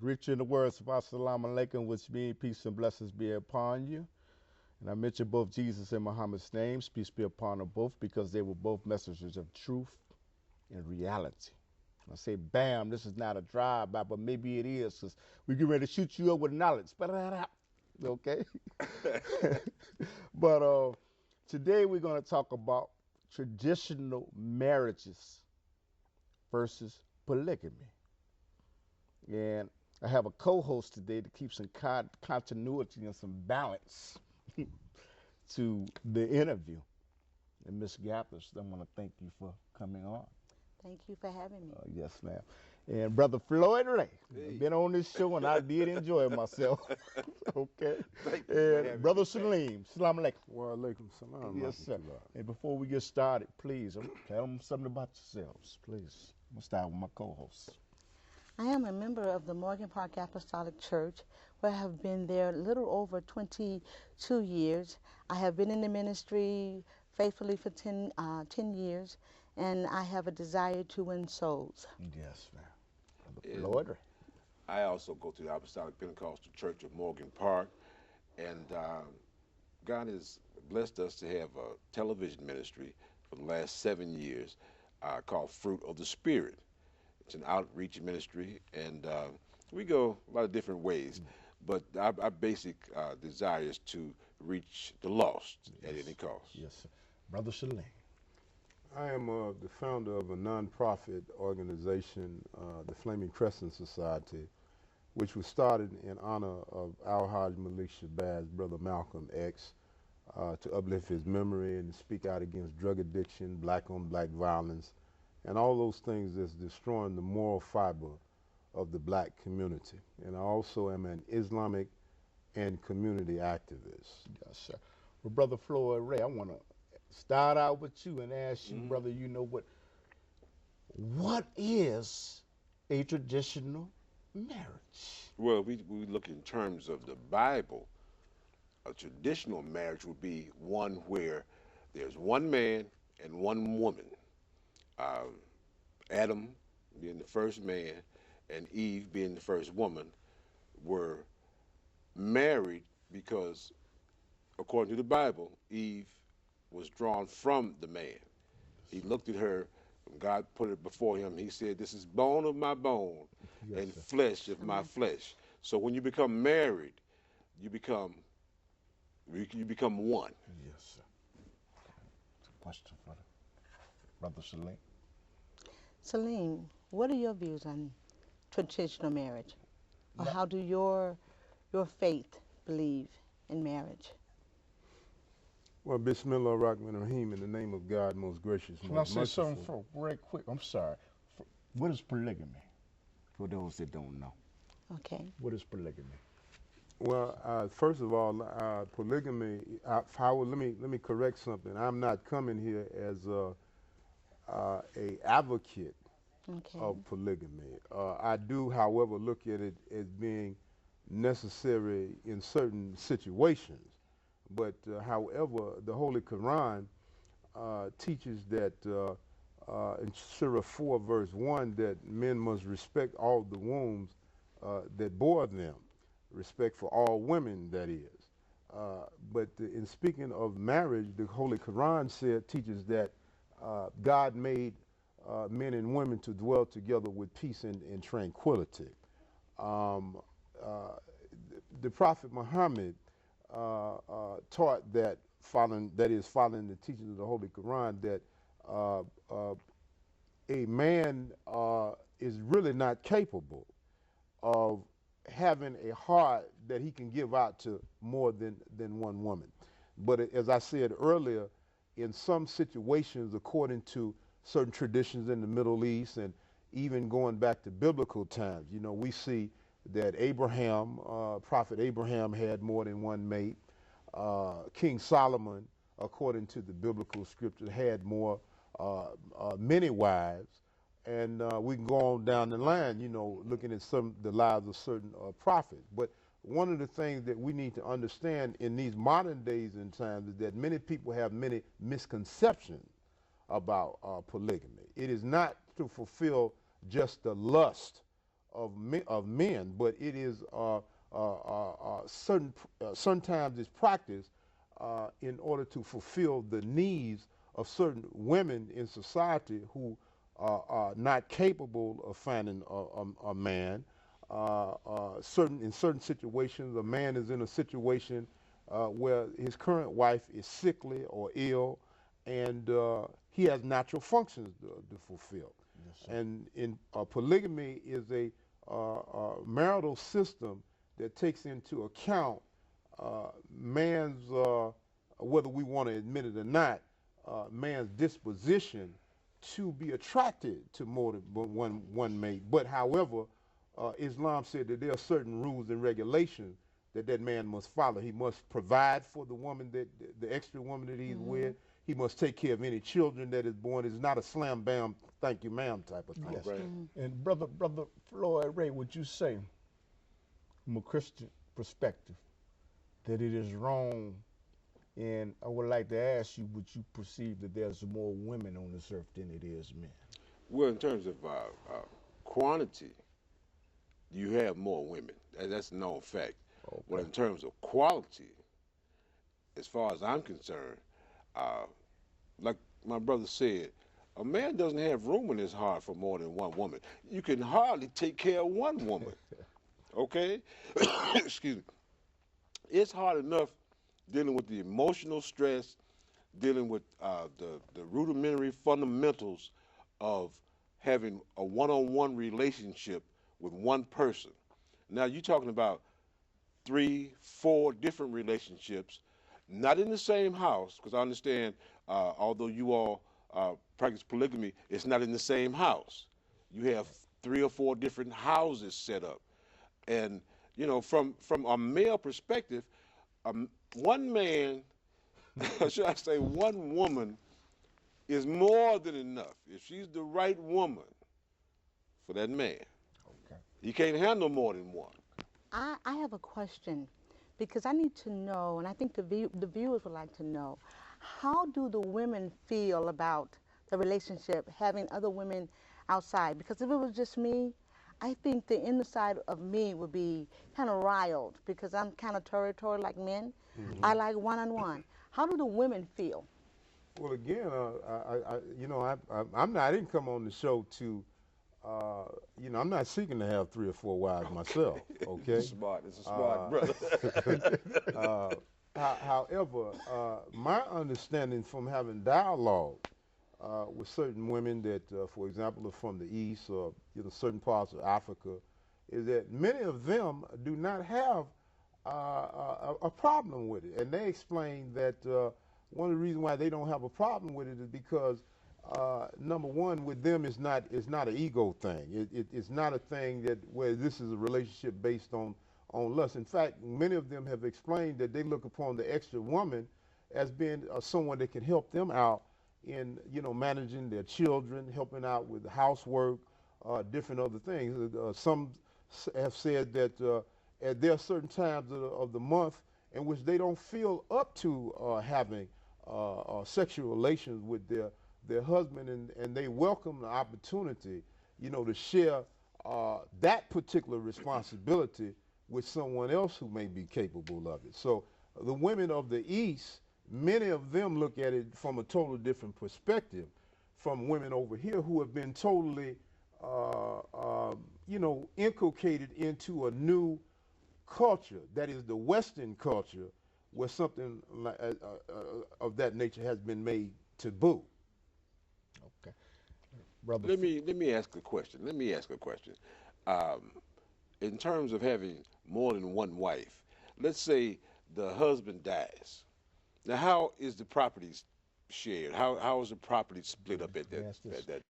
Greet you in the words of Assalamu alaikum, which means peace and blessings be upon you. And I mention both Jesus and Muhammad's names, peace be upon them both, because they were both messengers of truth and reality. I say, bam, this is not a drive-by, but maybe it is, because we get ready to shoot you up with knowledge. Okay? But today we're going to talk about traditional marriages versus polygamy. And I have a co-host today to keep some continuity and some balance to the interview. And Ms. Gathers, I want to thank you for coming on. Thank you for having me. Yes, ma'am. And Brother Ployligamy, I've been on this show and I did enjoy myself. Okay. And Brother Salim, salam alaikum. Wa alaikum salam. Yes, sir. And before we get started, please, tell them something about yourselves, please. I'm going to start with my co-host. I am a member of the Morgan Park Apostolic Church, where I have been there a little over 22 years. I have been in the ministry faithfully for 10 years, and I have a desire to win souls. Yes, ma'am. Lord. I also go to the Apostolic Pentecostal Church of Morgan Park, and God has blessed us to have a television ministry for the last 7 years called Fruit of the Spirit. It's an outreach ministry, and we go a lot of different ways, but our basic desire is to reach the lost at any cost. Yes, sir. Brother Salim. I am the founder of a nonprofit organization, the Flaming Crescent Society, which was started in honor of Al-Hajj Malik Shabazz, Brother Malcolm X, to uplift his memory and speak out against drug addiction, black-on-black violence, and all those things that's destroying the moral fiber of the black community. And I also am an Islamic and community activist. Yes, sir. Well, Brother Floyd Ray, I want to start out with you and ask you, brother, you know what is a traditional marriage? Well, we look in terms of the Bible. A traditional marriage would be one where there's one man and one woman. Adam being the first man and Eve being the first woman were married because, according to the Bible, Eve was drawn from the man. He looked at her, and God put it before him. He said, "This is bone of my bone and flesh of my flesh." So when you become married, you become one. Yes, sir. Question for Brother Salim. Salim, what are your views on traditional marriage? Or how do your faith believe in marriage? Well, Bismillah ar-Rahman ar-Rahim, in the name of God, most gracious, Can I most say merciful. something for very quick? I'm sorry. What is polygamy? For those that don't know. Okay. What is polygamy? Well, first of all, polygamy. Howard, let me correct something. I'm not coming here as a advocate of polygamy. I do, however, look at it as being necessary in certain situations. But however, the Holy Quran teaches that in Surah 4, verse 1, that men must respect all the wombs that bore them, respect for all women, that is. But in speaking of marriage, the Holy Quran teaches that God made men and women to dwell together with peace and tranquility. The Prophet Muhammad taught that, following the teachings of the Holy Quran, that a man is really not capable of having a heart that he can give out to more than one woman. But as I said earlier, in some situations, according to certain traditions in the Middle East, and even going back to biblical times, you know, we see that Abraham, Prophet Abraham, had more than one mate. King Solomon, according to the biblical scripture, had many wives. And we can go on down the line, you know, looking at the lives of certain prophets. But one of the things that we need to understand in these modern days and times is that many people have many misconceptions about polygamy. It is not to fulfill just the lust of men, but it is sometimes it's practiced in order to fulfill the needs of certain women in society who are not capable of finding a man. In certain situations, a man is in a situation where his current wife is sickly or ill, and he has natural functions to fulfill. Yes, And in polygamy is a marital system that takes into account man's, whether we want to admit it or not, man's disposition to be attracted to more than one mate. But however, Islam said that there are certain rules and regulations that man must follow. He must provide for the woman, the extra woman that he's with. He must take care of any children that is born. It's not a slam bam, thank you ma'am type of thing. yes. Right. And brother Floyd Ray, would you say, from a Christian perspective, that it is wrong? And I would like to ask you, would you perceive that there's more women on this earth than it is men? Well, in terms of quantity, you have more women. That's a known fact. Okay. But in terms of quality, as far as I'm concerned, like my brother said, a man doesn't have room in his heart for more than one woman. You can hardly take care of one woman. Okay? Excuse me. It's hard enough dealing with the emotional stress, dealing with the rudimentary fundamentals of having a one-on-one relationship with one person. Now you're talking about 3, 4 different relationships, not in the same house, because I understand, although you all practice polygamy, it's not in the same house. You have 3 or 4 different houses set up. And, you know, from a male perspective, one man, should I say one woman, is more than enough. If she's the right woman for that man, Okay. he can't handle more than one. I have a question because I need to know, and I think the viewers would like to know, how do the women feel about the relationship, having other women outside? Because if it was just me, I think the inside of me would be kind of riled because I'm kind of territorial like men. I like one-on-one. How do the women feel? Well, again, I didn't come on the show to, I'm not seeking to have 3 or 4 wives myself. Okay. It's a smart brother. However, my understanding from having dialogue with certain women that, for example, are from the East or certain parts of Africa, is that many of them do not have a problem with it, and they explain that one of the reasons why they don't have a problem with it is because number one, with them, it's not an ego thing. It's not a thing that where this is a relationship based on lust. In fact, many of them have explained that they look upon the extra woman as being someone that can help them out in managing their children, helping out with housework, different other things. Some have said that there are certain times of the month in which they don't feel up to having sexual relations with their husband, and they welcome the opportunity, to share that particular responsibility with someone else who may be capable of it. So the women of the East, many of them look at it from a totally different perspective from women over here who have been totally, inculcated into a new culture, that is the Western culture, where something like, of that nature has been made taboo. Okay. Brother. Let me ask a question. In terms of having more than one wife, let's say the husband dies. Now, how is the property shared? How is the property split up at that